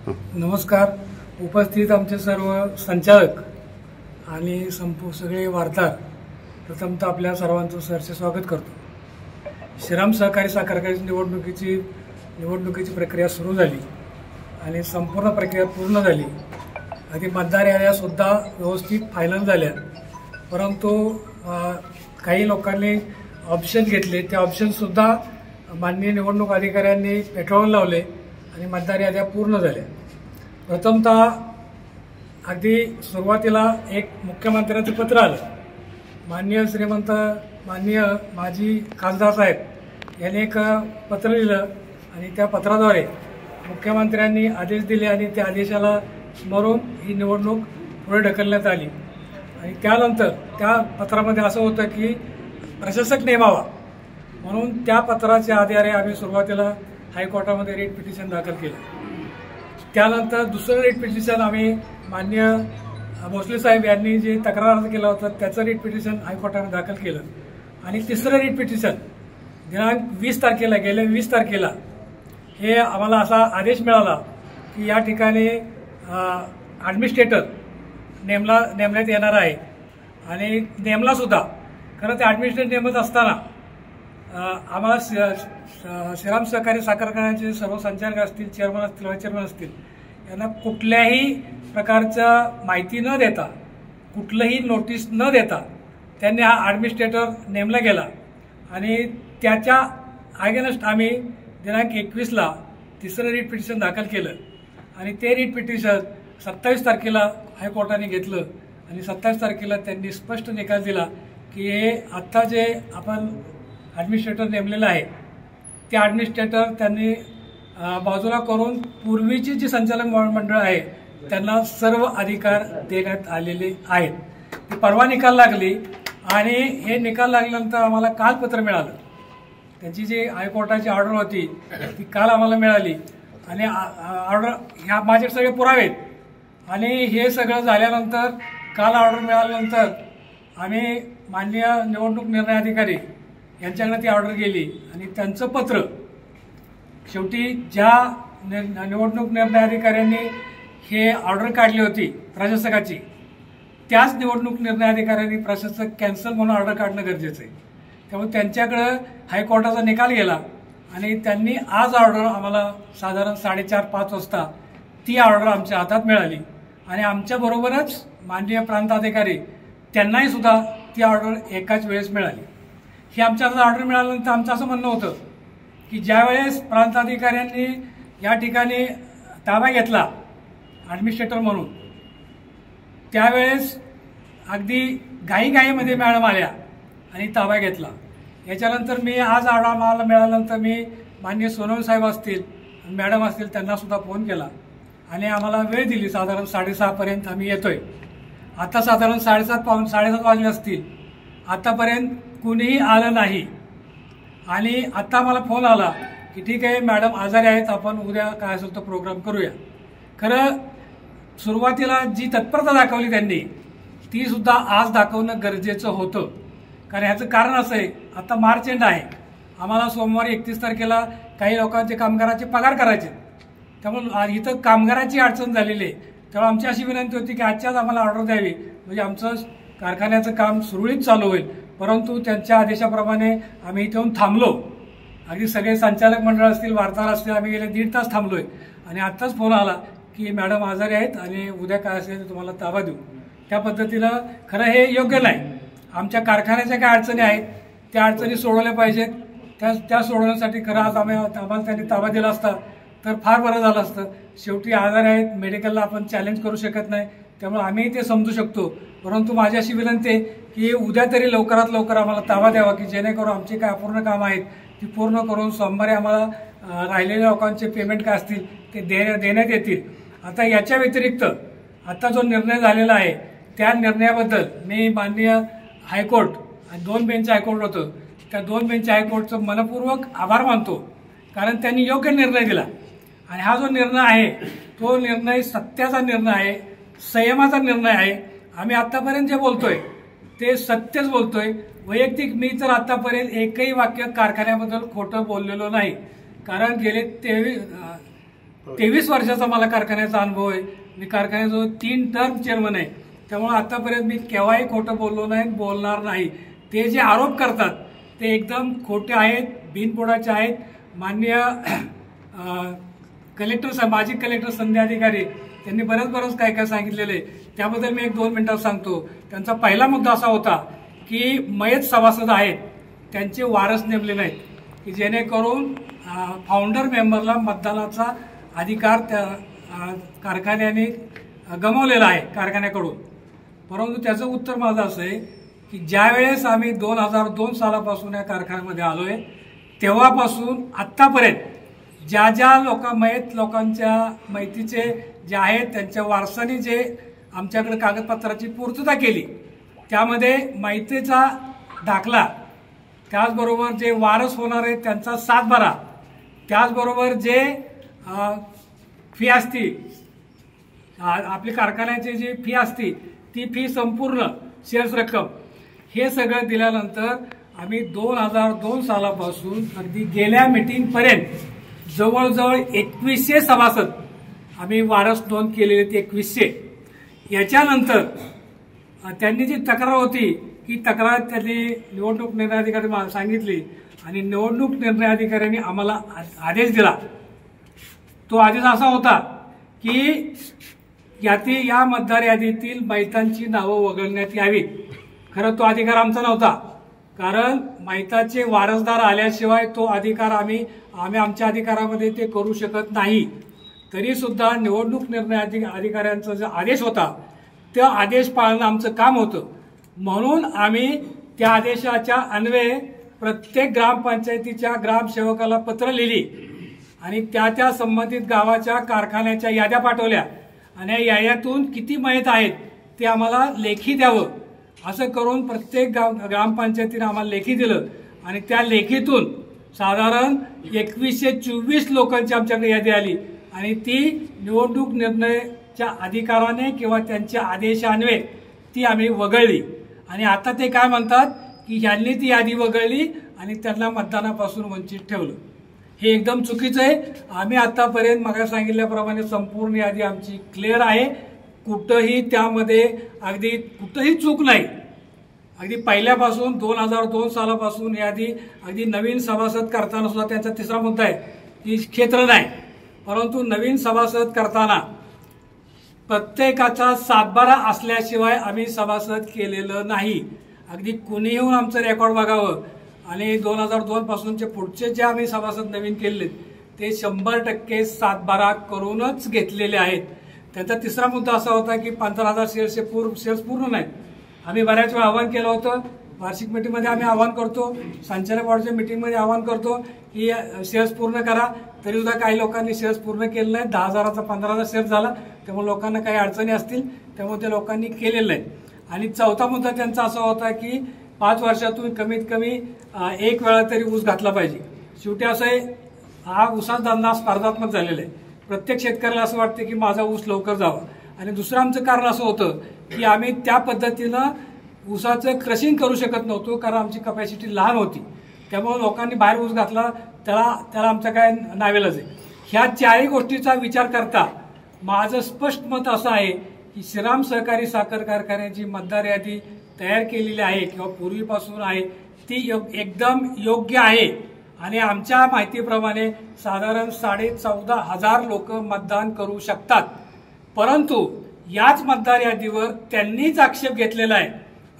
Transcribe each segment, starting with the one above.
नमस्कार. उपस्थित आमचे सर्व संचालक आणि सगळे वार्ताहर, प्रथमतः आपल्या सर्वांचं सहर्ष स्वागत करतो. श्रीराम सहकारी साखर कारखान्याची निवडणुकीची प्रक्रिया सुरू झाली आणि संपूर्ण प्रक्रिया पूर्ण झाली. आधी मतदार याद्या सुद्धा व्यवस्थित फायनल झाल्या, परंतु काही लोकांनी ऑप्शन घेतले. ते ऑप्शनसुद्धा माननीय निवडणूक अधिकाऱ्यांनी पेटवून लावले आणि मतदार याद्या पूर्ण झाल्या. प्रथमतः अगदी सुरुवातीला एक मुख्यमंत्र्यांचं पत्र आलं. माननीय माजी खासदार साहेब यांनी एक पत्र लिहिलं आणि त्या पत्राद्वारे मुख्यमंत्र्यांनी आदेश दिले आणि त्या आदेशाला स्मरून ही निवडणूक पुढे ढकलण्यात आली. आणि त्यानंतर त्या पत्रामध्ये असं होतं की प्रशासक नेमावा, म्हणून त्या पत्राच्या आधारे आम्ही सुरुवातीला हायकोर्टामध्ये रिट पिटिशन दाखल केलं. त्यानंतर दुसरं रिट पिटिशन आम्ही माननीय भोसले साहेब यांनी जे तक्रार अर्ज केला होता त्याचं रिट पिटिशन हायकोर्टाने दाखल केलं. आणि तिसरं रिट पिटिशन दिनांक 20 तारखेला, गेल्या 20 तारखेला हे आम्हाला असा आदेश मिळाला की या ठिकाणी ॲडमिनिस्ट्रेटर नेमण्यात येणार आहे. आणि नेमलासुद्धा. खरं ते ॲडमिनिस्ट्रेटर नेमत असताना आम्हाला श्रीराम सहकारी साखर कारखान्याचे सर्व संचालक असतील, चेअरमन असतील, व्हाईस चेअरमन असतील, यांना कुठल्याही प्रकारचं माहिती न देता, कुठलंही नोटीस न देता त्यांनी हा ॲडमिनिस्ट्रेटर नेमला गेला. आणि त्याच्या अगेन्स्ट आम्ही दिनांक 21ला तिसरं रिट पिटिशन दाखल केलं. आणि ते रिट पिटिशन 27 तारखेला हायकोर्टाने घेतलं आणि 27 तारखेला त्यांनी स्पष्ट निकाल दिला की हे आत्ता जे आपण ॲडमिनिस्ट्रेटर नेमलेलं आहे ते ॲडमिनिस्ट्रेटर त्यांनी बाजूला करून पूर्वीची जी संचालक मंडळ आहे त्यांना सर्व अधिकार देण्यात आलेले आहेत. ती परवा निकाल लागली आणि हे निकाल लागल्यानंतर आम्हाला काल पत्र मिळालं. त्यांची जी हायकोर्टाची ऑर्डर होती ती काल आम्हाला मिळाली. आणि ऑर्डर ह्या माझे सगळे पुरावे आहेत. आणि हे सगळं झाल्यानंतर काल ऑर्डर मिळाल्यानंतर आम्ही माननीय निवडणूक निर्णय अधिकारी यांच्याकडे ती ऑर्डर गेली आणि त्यांचं पत्र शेवटी ज्या निवडणूक निर्णय अधिकाऱ्यांनी हे ऑर्डर काढली होती प्रशासकाची, त्याच निवडणूक निर्णय अधिकाऱ्यांनी प्रशासक कॅन्सल म्हणून ऑर्डर काढणं गरजेचं आहे. त्यामुळे त्यांच्याकडं हायकोर्टाचा निकाल गेला आणि त्यांनी आज ऑर्डर आम्हाला साधारण 4:30-5 वाजता ती ऑर्डर आमच्या हातात मिळाली. आणि आमच्याबरोबरच माननीय प्रांत अधिकारी त्यांनाही सुद्धा ती ऑर्डर एकाच वेळेस मिळाली. ही आमच्या हातात ऑर्डर मिळाल्यानंतर आमचं असं म्हणणं होतं की ज्यावेळेस प्रांत अधिकाऱ्यांनी या ठिकाणी ताबा घेतला ॲडमिनिस्ट्रेटर म्हणून, त्यावेळेस अगदी घाईमध्ये मॅडम आल्या आणि ताबा घेतला. याच्यानंतर मी आज ऑर्डर आम्हाला मिळाल्यानंतर मी माननीय सोनवणे साहेब असतील, मॅडम असतील, त्यांना सुद्धा फोन केला आणि आम्हाला वेळ दिली. साधारण 6:30पर्यंत आम्ही येतोय. आता साधारण 7:30 वाजले असतील. आतापर्यंत कुणीही आलं नाही. आणि आता मला फोन आला की ठीक आहे मॅडम आजारी आहेत, आपण उद्या काय असेल तो प्रोग्राम करूया. खरं सुरुवातीला जी तत्परता दाखवली त्यांनी ती सुद्धा आज दाखवणं गरजेचं होतं. कारण ह्याचं कारण असं आहे, आता मार्च एंड आहे. आम्हाला सोमवारी 31 तारखेला काही लोकांचे कामगाराचे पगार करायचे. त्यामुळे इथं कामगाराची अडचण झालेली आहे. त्यामुळे आमची अशी विनंती होती की आजच्याच आम्हाला ऑर्डर द्यावी, म्हणजे आमचं कारखान्याचं काम सुरळीत चालू होईल. परंतु त्यांच्या आदेशाप्रमाणे आम्ही इथे येऊन थांबलो. अगदी सगळे संचालक मंडळ असतील, वार्ताहर असतील, आम्ही गेले 1.5 तास थांबलोय. आणि आत्ताच फोन आला की मॅडम आजारी आहेत आणि उद्या काय असेल ते तुम्हाला ताबा देऊ. त्या पद्धतीनं खरं हे योग्य नाही. आमच्या कारखान्याच्या काय अडचणी आहेत त्या अडचणी सोडवल्या पाहिजेत. त्या सोडवण्यासाठी खरं आज आम्हाला त्यांनी ताबा दिला असता तर फार बरं झालं असतं. शेवटी आजारी आहेत, मेडिकलला आपण चॅलेंज करू शकत नाही, त्यामुळे आम्ही ते समजू शकतो. परंतु माझी अशी विनंती आहे की उद्या तरी लवकरात लवकर आम्हाला ताबा द्यावा की जेणेकरून आमची काय अपूर्ण कामं आहेत ती पूर्ण करून सोमवारी आम्हाला राहिलेल्या लोकांचे पेमेंट काय असतील ते देण्यात येतील. आता याच्या व्यतिरिक्त आता जो निर्णय झालेला आहे त्या निर्णयाबद्दल मी माननीय हायकोर्ट आणि 2 बेंच हायकोर्ट होतं, त्या 2 बेंच हायकोर्टचं मनपूर्वक आभार मानतो. कारण त्यांनी योग्य निर्णय दिला. आणि हा जो निर्णय आहे तो निर्णय सत्याचा निर्णय आहे, संयमाचा निर्णय आहे. आम्ही आतापर्यंत जे बोलतोय ते सत्यच बोलतोय. वैयक्तिक मी तर आतापर्यंत एकही वाक्य कारखान्याबद्दल खोटं बोललेलो नाही. कारण गेले 23 वर्षाचा मला कारखान्याचा अनुभव आहे. मी कारखान्याचा 3 टर्म चेअरमन आहे. त्यामुळे आतापर्यंत मी केव्हाही खोटं बोललो नाही, बोलणार नाही. ते जे आरोप करतात ते एकदम खोटे आहेत, बिनबुडाचे आहेत. माननीय कलेक्टर, माजी कलेक्टर संध्या अधिकारी त्यांनी बरंच काय काय सांगितलेले, त्याबद्दल मी 1-2 मिनिटात सांगतो. त्यांचा पहिला मुद्दा असा होता की मयत सभासद आहेत त्यांचे वारस नेमले नाहीत, की जेणेकरून फाउंडर मेंबरला मतदानाचा अधिकार त्या कारखान्याने गमावलेला आहे कारखान्याकडून. परंतु त्याचं उत्तर माझं असं आहे की ज्यावेळेस आम्ही 2002 सालापासून या कारखान्यामध्ये आलोय तेव्हापासून आत्तापर्यंत ज्या मयत लोकांच्या माहितीचे जे आहेत त्यांच्या वारसांनी जे आमच्याकडे कागदपत्राची पूर्तता केली त्यामध्ये माहितीचा दाखला, त्याचबरोबर जे वारस होणार आहेत त्यांचा 7/12, त्याचबरोबर जे फी असती आपली कारखान्याची जी फी असती ती फी संपूर्ण शेअर्स रक्कम हे सगळं दिल्यानंतर आम्ही 2002 सालापासून अगदी गेल्या मीटिंगपर्यंत जवळजवळ 2100 सभासद आम्ही वारस नोंद केलेले, 2100. याच्यानंतर त्यांनी जी तक्रार होती ही तक्रार त्यांनी निवडणूक निर्णय अधिकारी सांगितली आणि निवडणूक निर्णय अधिकाऱ्यांनी आम्हाला आदेश दिला. तो आदेश असा होता की या मतदार यादीतील मयतांची नावं वगळण्यात यावीत. खरं तो अधिकार आमचा नव्हता, कारण मयताचे वारसदार आल्याशिवाय तो अधिकार आम्ही आमच्या अधिकारामध्ये ते करू शकत नाही. तरी सुद्धा निवडणूक निर्णय अधिकाऱ्यांचा जो आदेश होता तो आदेश पाळणं आमचं काम होतं. म्हणून आम्ही त्या आदेशाच्या अन्वये प्रत्येक ग्रामपंचायतीच्या ग्रामसेवकाला पत्र लिहिली आणि त्या संबंधित गावाच्या कारखान्याच्या याद्या पाठवल्या आणि या याद्यातून किती मयत आहेत ते आम्हाला लेखी द्यावं असं करून प्रत्येक ग्रामपंचायतीने आम्हाला लेखी दिलं आणि त्या लेखीतून साधारण 2124 लोकांची आमच्याकडे यादी आली आणि ती निवडणूक निर्णयाच्या अधिकाराने किंवा त्यांच्या आदेशान्वये ती आम्ही वगळली. आणि आता ते काय म्हणतात की ह्यांनी ती यादी वगळली आणि त्यांना मतदानापासून वंचित ठेवलं. हे एकदम चुकीचं आहे. आम्ही आतापर्यंत मग सांगितल्याप्रमाणे संपूर्ण यादी आमची क्लिअर आहे. कुठंही त्यामध्ये अगदी कुठंही चूक नाही. अगदी पहिल्यापासून 2002 सालापासून यादी अगदी नवीन सभासद करताना सुद्धा त्यांचा तिसरा मुद्दा आहे की क्षेत्र नाही, परंतु नवीन सभासद करताना प्रत्येकाचा 7/12 असल्याशिवाय आम्ही सभासद केलेलं नाही. अगदी कुणी येऊन आमचं रेकॉर्ड बघावं आणि 2002 पासूनचे पुढचे जे आम्ही सभासद नवीन केलेले ते 100% 7/12 करूनच घेतलेले आहेत. त्यांचा तिसरा मुद्दा असा होता की 15,000 शेअर्स पूर्ण नाहीत. आम्ही बऱ्याच वेळा आवाहन केलं होतं. वार्षिक मीटिंगमध्ये आम्ही आवाहन करतो, संचालक बोर्डाच्या मीटिंगमध्ये आवाहन करतो की शेअर्स पूर्ण करा. तरी सुद्धा काही लोकांनी शेअर्स पूर्ण केले नाहीत. 10,000चा 15,000 शेअर्स झाला, त्यामुळे लोकांना काही अडचणी असतील त्यामुळे त्या लोकांनी केलेलं नाही. आणि चौथा मुद्दा त्यांचा असा होता की 5 वर्षातून कमीत कमी 1 वेळा तरी ऊस घातला पाहिजे. शेवटी असं आहे, हा ऊसाचा धंदा स्पर्धात्मक झालेला आहे. प्रत्येक शेतकऱ्याला असं वाटतं की माझा ऊस लवकर जावा. आणि दुसरं आमचं कारण असं होतं की आम्ही त्या पद्धतीनं ऊसाचं क्रशिंग करू शकत नव्हतो, कारण आमची कपॅसिटी लहान होती. त्यामुळे लोकांनी बाहेर ऊस घातला, त्याला आमचं काय नावेलच आहे. ह्या 4ही गोष्टीचा विचार करता माझं स्पष्ट मत असं आहे की श्रीराम सहकारी साखर कारखान्याची मतदार यादी तयार केलेली आहे किंवा पूर्वीपासून आहे ती एकदम योग्य आहे. आणि आमच्या माहितीप्रमाणे साधारण 14,500 लोक मतदान करू शकतात. परंतु याच मतदार यादीवर त्यांनीच आक्षेप घेतलेला आहे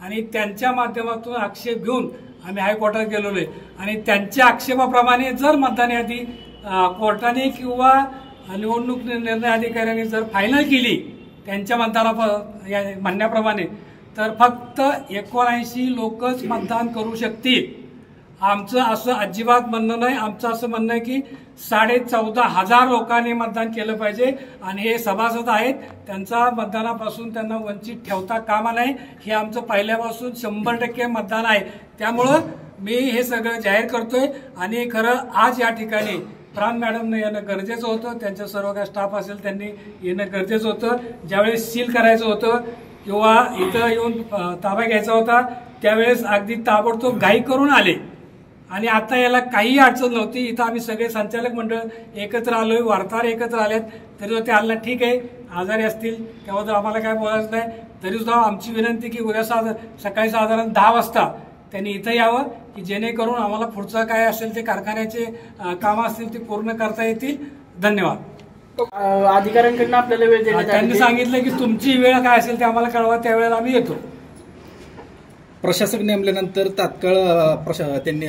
आणि त्यांच्या माध्यमातून आक्षेप घेऊन आम्ही हायकोर्टात गेलेलो आहे. आणि त्यांच्या आक्षेपाप्रमाणे जर मतदान यादी कोर्टाने किंवा निवडणूक निर्णय अधिकाऱ्यांनी जर फायनल केली त्यांच्या म्हणण्याप्रमाणे तर फक्त 79 लोकच मतदान करू शकतील. आमचं असं अजिबात म्हणणं नाही. आमचं असं म्हणणं आहे की 14,500 लोकांनी मतदान केलं पाहिजे आणि हे सभासद आहेत त्यांचा मतदानापासून त्यांना वंचित ठेवता कामा नये. हे आमचं पहिल्यापासून 100% मतदान आहे. त्यामुळं मी हे सगळं जाहीर करतोय. आणि खरं आज या ठिकाणी प्राण मॅडमने येणं गरजेचं होतं, त्यांच्या सर्व काही स्टाफ असेल त्यांनी येणं गरजेचं होतं. ज्यावेळेस सील करायचं होतं किंवा इथं येऊन ताबा घ्यायचा होता त्यावेळेस अगदी ताबडतोब घाई करून आले आणि आता याला काही अडचण नव्हती. इथं आम्ही सगळे संचालक मंडळ एकत्र आलोय, वार्ताहर एकत्र आलेत, तरी ते आलं ठीक आहे, आजारी असतील तेव्हा तर आम्हाला काय बोलायचं नाही. तरी सुद्धा आमची विनंती की उद्या सकाळी साधारण 10 वाजता त्यांनी इथं यावं, की जेणेकरून आम्हाला पुढचं काय असेल ते कारखान्याचे कामं असतील ते पूर्ण करता येतील. धन्यवाद. अधिकाऱ्यांकडून आपल्याला वेळ देण्यात त्यांनी सांगितलं की तुमची वेळ काय असेल ते आम्हाला कळवा, त्यावेळेला आम्ही येतो. प्रशासक नेमल्यानंतर तात्काळ त्यांनी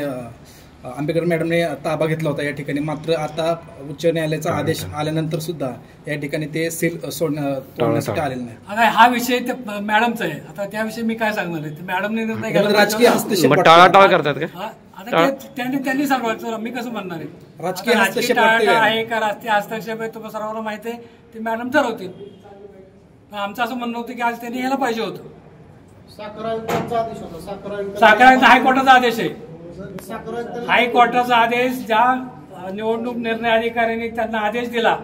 आंबेडकर मॅडमने ताबा घेतला होता या ठिकाणी. मात्र आता उच्च न्यायालयाचा आदेश आल्यानंतर सुद्धा या ठिकाणी ते सील तोडण्यासाठी आलेले नाही. आता हा विषय मॅडमचा आहे. आता त्याविषयी मी काय सांगणार आहे, मॅडमने निर्णय घेतला. राजकीय हस्तक्षेप टाळाटाळ करतात का? आता त्यांनी सांगायचं, मी कसं म्हणणार आहे. राजकीय हस्तक्षेप आहे का राजकीय हस्तक्षेप आहे तुम्हाला सर्वांना माहिती आहे, ते मॅडम ठरवतील. आमचं असं म्हणणं होतं की आज त्यांनी यायला पाहिजे होतं. साखर हायकोर्टाचा आदेश आहे. हायकोर्टाचा आदेश ज्या निवडणूक निर्णय अधिकाऱ्यांनी त्यांना आदेश दिला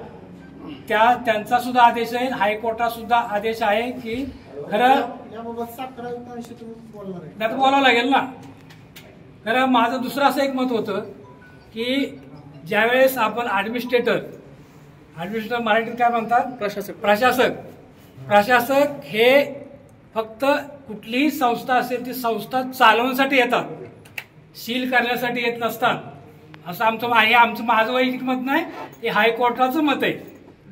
त्यांचा सुद्धा आदेश आहे. हायकोर्टात सुद्धा आदेश आहे की खरं बोलावं लागेल ना. खरं माझं दुसरं असं एक मत होतं की ज्यावेळेस आपण ऍडमिनिस्ट्रेटर मराठीत काय म्हणतात, प्रशासक हे फक्त कुठलीही संस्था असेल ती संस्था चालवण्यासाठी येतात, सील करण्यासाठी येत नसतात. असं आमचं माझं वैयक्तिक मत नाही, हे हायकोर्टाचं मत आहे.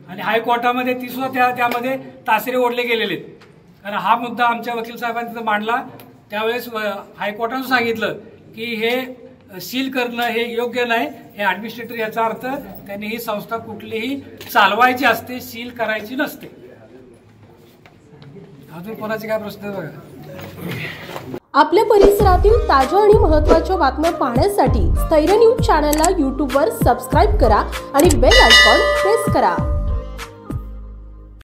आणि हायकोर्टामध्ये ती सुद्धा त्यामध्ये तासरे ओढले गेलेले आहेत. कारण हा मुद्दा आमच्या वकील साहेबांनी तिथं मांडला, त्यावेळेस हायकोर्टानं सांगितलं की हे सील करणं हे योग्य नाही. हे ऍडमिनिस्ट्रेटर, याचा अर्थ त्यांनी ही संस्था कुठलीही चालवायची असते, सील करायची नसते. अजून कोणाचे काय प्रश्न आहे बघा. आपल्या परिसरातील ताज्या आणि महत्त्वाच्या बातम्या पाहण्यासाठी स्थैर्य न्यूज चॅनलला यूट्यूबवर सबस्क्राईब करा आणि बेल आयकॉन प्रेस करा.